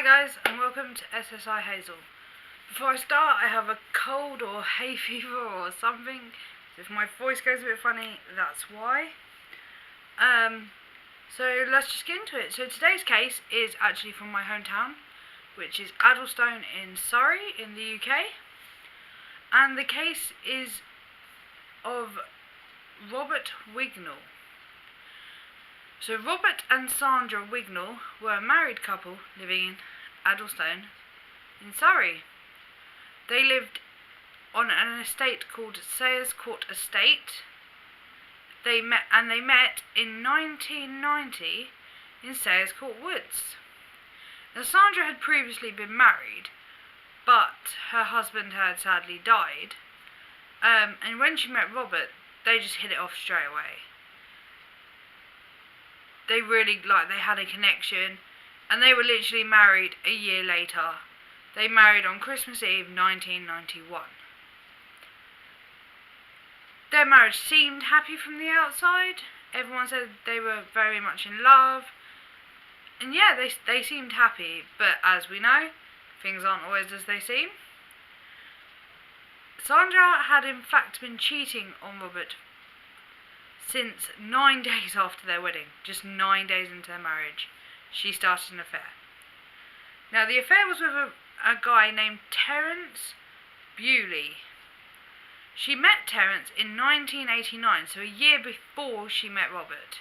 guys, and welcome to SSI Hazel. Before I start, I have a cold or hay fever or something. If my voice goes a bit funny, that's why. So let's just get into it. So today's case is actually from my hometown, which is Addlestone in Surrey in the UK. And the case is of Robert Wignall. So Robert and Sandra Wignall were a married couple living in Addlestone in Surrey. They lived on an estate called Sayers Court Estate. They met in 1990 in Sayers Court Woods. Now Sandra had previously been married, but her husband had sadly died. And when she met Robert, they just hit it off straight away. They really, they had a connection, and they were literally married a year later. They married on Christmas Eve 1991. Their marriage seemed happy from the outside. Everyone said they were very much in love. And yeah, they seemed happy, but as we know, things aren't always as they seem. Sandra had in fact been cheating on Robert since 9 days after their wedding. Just 9 days into their marriage, she started an affair. Now the affair was with a guy named Terence Bewley. She met Terence in 1989, so a year before she met Robert.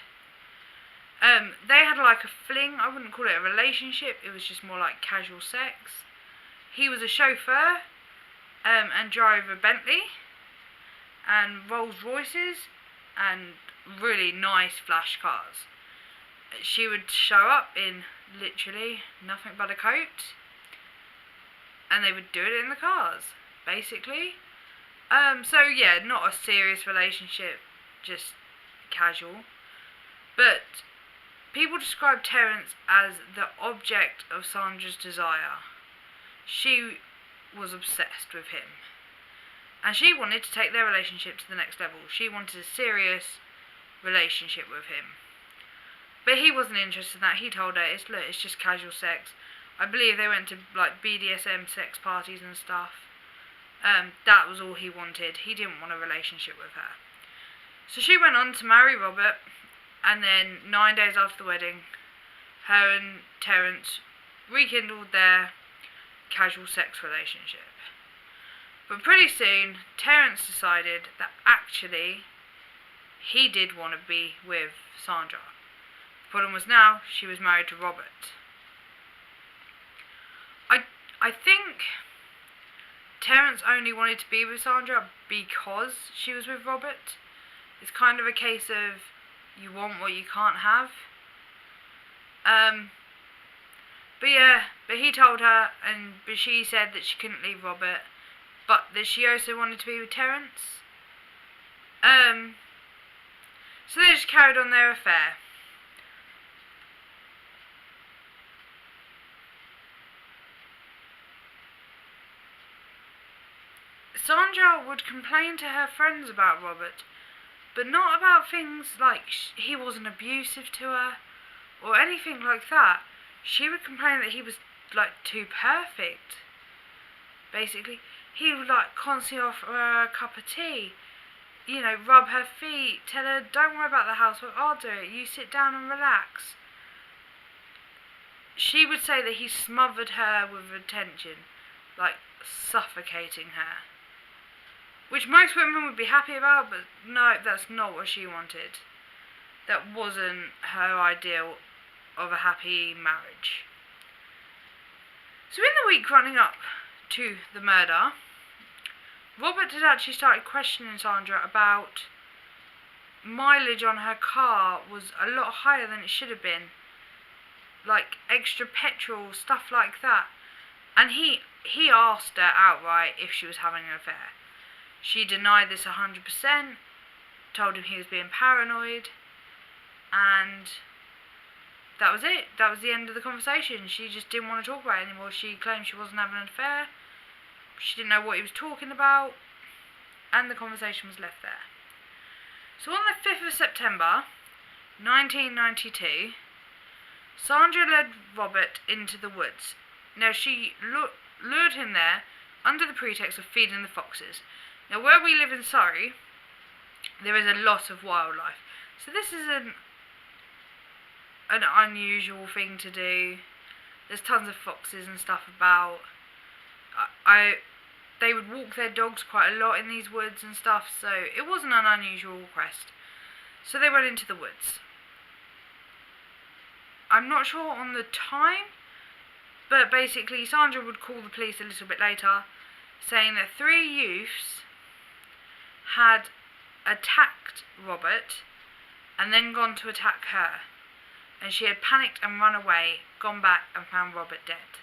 They had like a fling. I wouldn't call it a relationship, it was just more like casual sex. He was a chauffeur and drove a Bentley and Rolls Royces and really nice flash cars. She would show up in literally nothing but a coat, and they would do it in the cars, basically. So yeah, not a serious relationship, just casual. But people describe Terence as the object of Sandra's desire. She was obsessed with him, and she wanted to take their relationship to the next level. She wanted a serious relationship with him. But he wasn't interested in that. He told her, it's just casual sex. I believe they went to like BDSM sex parties and stuff. That was all he wanted. He didn't want a relationship with her. So she went on to marry Robert, and then 9 days after the wedding, her and Terence rekindled their casual sex relationship. But pretty soon, Terence decided that actually he did want to be with Sandra. The problem was now she was married to Robert. I think Terence only wanted to be with Sandra because she was with Robert. It's kind of a case of you want what you can't have. But he told her, but she said that she couldn't leave Robert, but that she also wanted to be with Terence. So they just carried on their affair. Sandra would complain to her friends about Robert, but not about things like he wasn't abusive to her or anything like that. She would complain that he was like too perfect. Basically, he would like constantly offer her a cup of tea, rub her feet, tell her, don't worry about the housework, I'll do it, you sit down and relax. She would say that he smothered her with attention, like suffocating her. Which most women would be happy about, but no, that's not what she wanted. That wasn't her ideal of a happy marriage. So in the week running up to the murder, Robert had actually started questioning Sandra about mileage on her car was a lot higher than it should have been. Like extra petrol, stuff like that. And he asked her outright if she was having an affair. She denied this 100%, told him he was being paranoid, and that was it. That was the end of the conversation. She just didn't want to talk about it anymore. She claimed she wasn't having an affair. She didn't know what he was talking about, and the conversation was left there. So on the 5th of September, 1992, Sandra led Robert into the woods Now, she lured him there under the pretext of feeding the foxes. Now, where we live in Surrey, there is a lot of wildlife. So this is an unusual thing to do. There's tons of foxes and stuff about. They would walk their dogs quite a lot in these woods and stuff, so it wasn't an unusual request. So they went into the woods. I'm not sure on the time, but basically Sandra would call the police a little bit later, saying that 3 youths had attacked Robert and then gone to attack her, and she had panicked and run away, gone back and found Robert dead.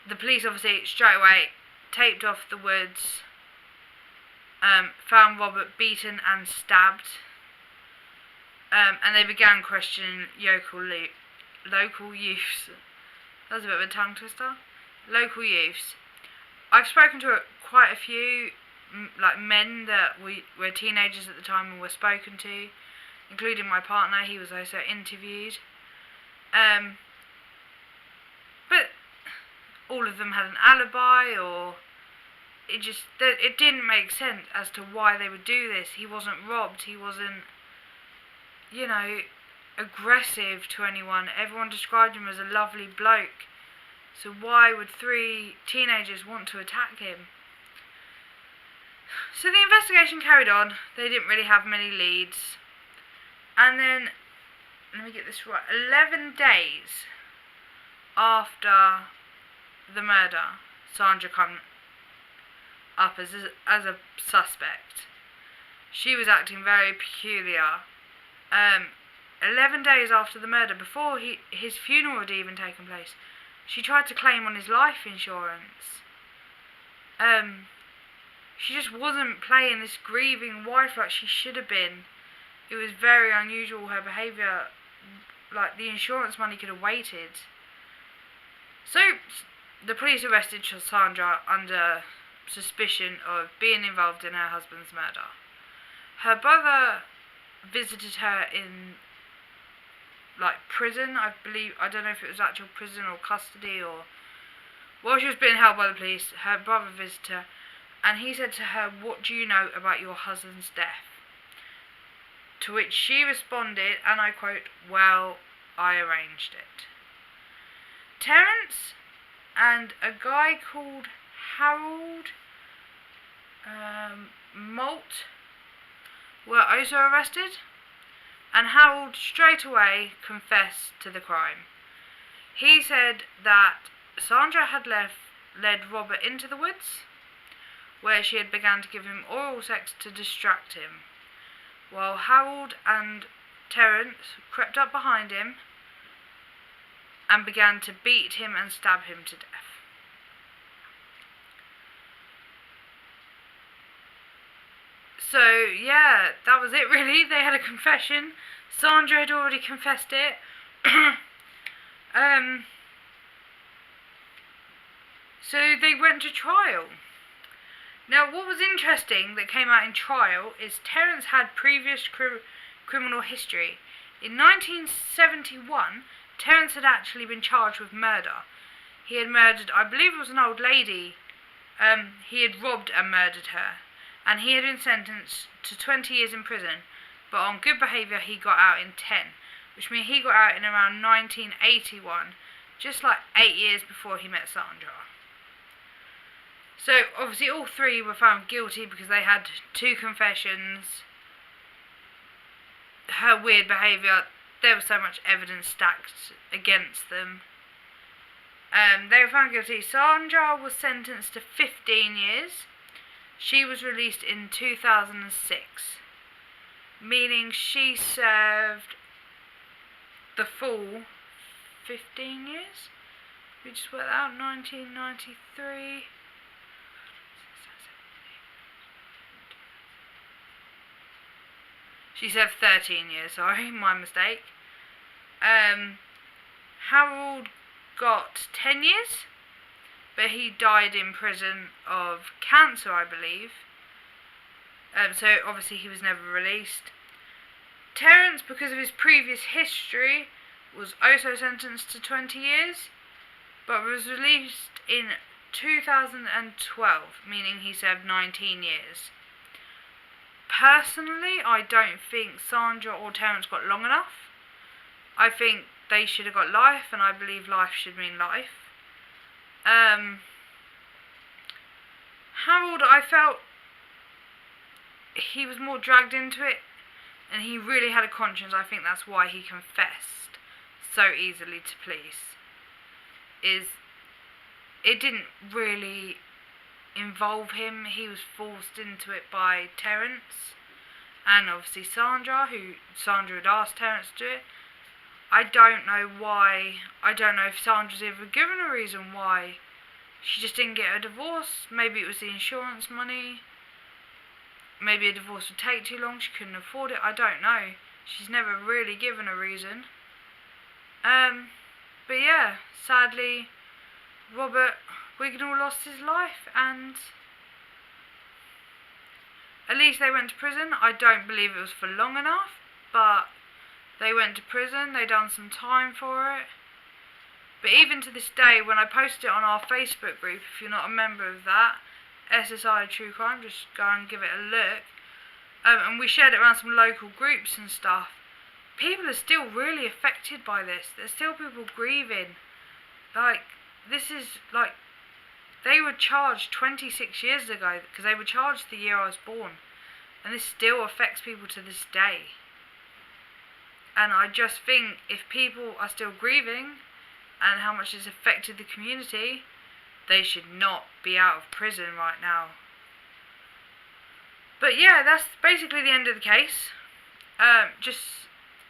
The police obviously straight away taped off the woods, found Robert beaten and stabbed, and they began questioning local youths. That was a bit of a tongue twister. Local youths. I've spoken to quite a few men that were teenagers at the time and were spoken to, including my partner. He was also interviewed. But all of them had an alibi, or it didn't make sense as to why they would do this. He wasn't robbed. He wasn't, aggressive to anyone. Everyone described him as a lovely bloke. So why would 3 teenagers want to attack him? So the investigation carried on. They didn't really have many leads. And then, let me get this right, 11 days after the murder, Sandra come up as a suspect. She was acting very peculiar. 11 days after the murder, before his funeral had even taken place, she tried to claim on his life insurance. She just wasn't playing this grieving wife like she should have been. It was very unusual, her behaviour. Like, the insurance money could have waited. So, the police arrested Sandra under suspicion of being involved in her husband's murder. Her brother visited her in, prison, I believe. I don't know if it was actual prison or custody, or while she was being held by the police, her brother visited her, and he said to her, "What do you know about your husband's death?" To which she responded, and I quote, "Well, I arranged it." Terence and a guy called Harold Malt were also arrested, and Harold straight away confessed to the crime. He said that Sandra had led Robert into the woods, where she had begun to give him oral sex to distract him, while Harold and Terence crept up behind him and began to beat him and stab him to death. So, yeah, that was it really. They had a confession. Sandra had already confessed it. So they went to trial. Now, what was interesting that came out in trial is Terence had previous criminal history. In 1971, Terence had actually been charged with murder. He had murdered, I believe it was an old lady. He had robbed and murdered her. And he had been sentenced to 20 years in prison. But on good behaviour, he got out in 10. Which means he got out in around 1981. Just 8 years before he met Sandra. So, obviously, all 3 were found guilty because they had 2 confessions. Her weird behaviour, there was so much evidence stacked against them. They were found guilty. Sandra was sentenced to 15 years. She was released in 2006. Meaning she served the full 15 years. We just worked out, 1993. She served 13 years, sorry, my mistake. Harold got 10 years, but he died in prison of cancer, I believe. So obviously he was never released. Terence, because of his previous history, was also sentenced to 20 years, but was released in 2012, meaning he served 19 years. Personally, I don't think Sandra or Terence got long enough. I think they should have got life, and I believe life should mean life. Harold, I felt he was more dragged into it, and he really had a conscience. I think that's why he confessed so easily to police. It didn't really involve him. He was forced into it by Terence, and obviously Sandra had asked Terence to do it. I don't know why. I don't know if Sandra's ever given a reason why she just didn't get a divorce. Maybe it was the insurance money. Maybe a divorce would take too long. She couldn't afford it. I don't know. She's never really given a reason. But yeah, sadly, Robert Wignall lost his life, and at least they went to prison. I don't believe it was for long enough, but they went to prison. They done some time for it. But even to this day, when I post it on our Facebook group, if you're not a member of that, SSI True Crime, just go and give it a look. And we shared it around some local groups and stuff. People are still really affected by this. There's still people grieving. Like, this is, like, they were charged 26 years ago, because they were charged the year I was born. And this still affects people to this day. And I just think if people are still grieving, and how much it's affected the community, they should not be out of prison right now. But yeah, that's basically the end of the case. Just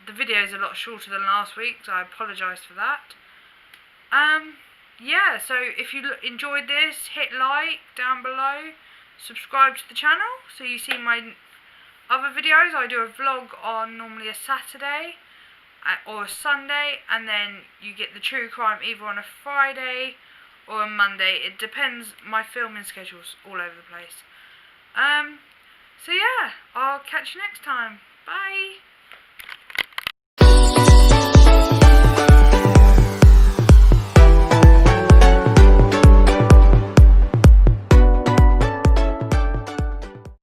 the video is a lot shorter than last week, so I apologise for that. Yeah, so if you enjoyed this, hit like down below, subscribe to the channel so you see my other videos. I do a vlog on normally a Saturday or a Sunday, and then you get the true crime either on a Friday or a Monday. It depends. My filming schedule's all over the place. So yeah, I'll catch you next time. Bye.